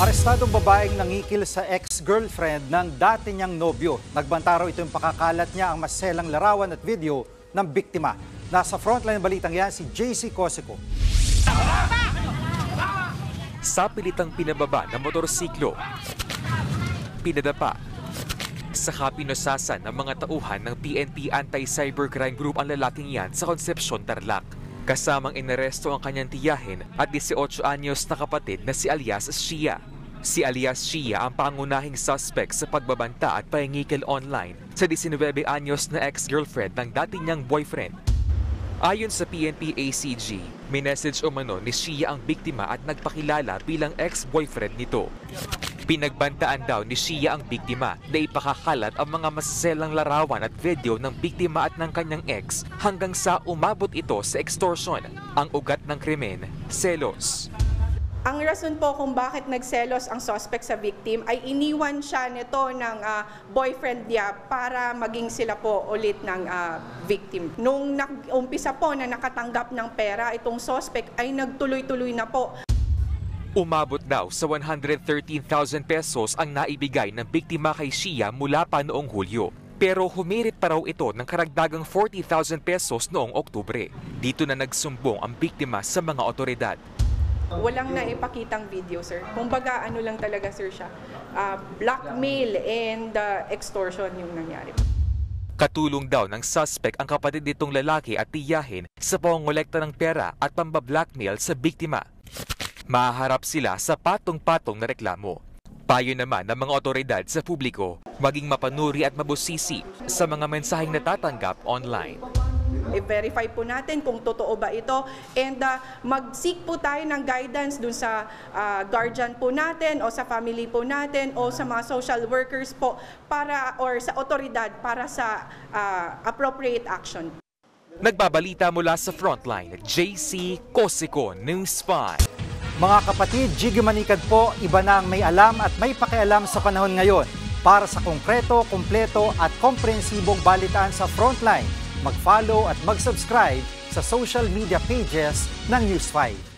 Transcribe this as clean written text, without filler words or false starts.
Arestadong babaeng nangikil sa ex-girlfriend ng dati niyang nobyo. Nagbanta raw ito yung pakakalat niya ang maselang larawan at video ng biktima. Nasa frontline balitang yan si JC Cosico. Sa pilitang pinababa ng motorsiklo, pinadapa, saka pinosasan ng mga tauhan ng PNP Anti-Cybercrime Group ang lalaking yan sa Concepcion, Tarlac. Kasamang inaresto ang kanyang tiyahin at 18 anyos na kapatid na si alias Shia. Si alias Shia ang pangunahing suspect sa pagbabanta at pangingikil online sa 19 anyos na ex-girlfriend ng dati niyang boyfriend. Ayon sa PNP ACG, minessage umano ni Shia ang biktima at nagpakilala bilang ex-boyfriend nito. Pinagbantaan daw ni Shia ang biktima na ipakakalat ang mga masaselang larawan at video ng biktima at ng kanyang ex hanggang sa umabot ito sa extortion. Ang ugat ng krimen, selos. Ang rason po kung bakit nagselos ang suspect sa victim ay iniwan siya nito ng boyfriend niya para maging sila po ulit ng victim. Nung umpisa po na nakatanggap ng pera, itong suspect ay nagtuloy-tuloy na po. Umabot daw sa 113,000 pesos ang naibigay ng biktima kay Shia mula pa noong Hulyo. Pero humirit pa raw ito ng karagdagang 40,000 pesos noong Oktubre. Dito na nagsumbong ang biktima sa mga otoridad. Walang naipakitang video, sir. Kumbaga, ano lang talaga, sir, siya. Blackmail and extortion yung nangyari. Katulong daw ng suspect ang kapatid nitong lalaki at tiyahin sa pangongolekta ng pera at pambablackmail sa biktima. Mahaharap sila sa patong-patong na reklamo. Payo naman ng mga otoridad sa publiko, maging mapanuri at mabusisi sa mga mensaheng natatanggap online. I-verify po natin kung totoo ba ito and mag-seek po tayo ng guidance dun sa guardian po natin o sa family po natin o sa mga social workers po para or sa otoridad para sa appropriate action. Nagbabalita mula sa Frontline, JC Cosico, News 5. Mga kapatid, Jiggy Manikad po, iba na ang may alam at may pakialam sa panahon ngayon. Para sa konkreto, kumpleto at komprehensibong balitaan sa Frontline, mag-follow at mag-subscribe sa social media pages ng News 5.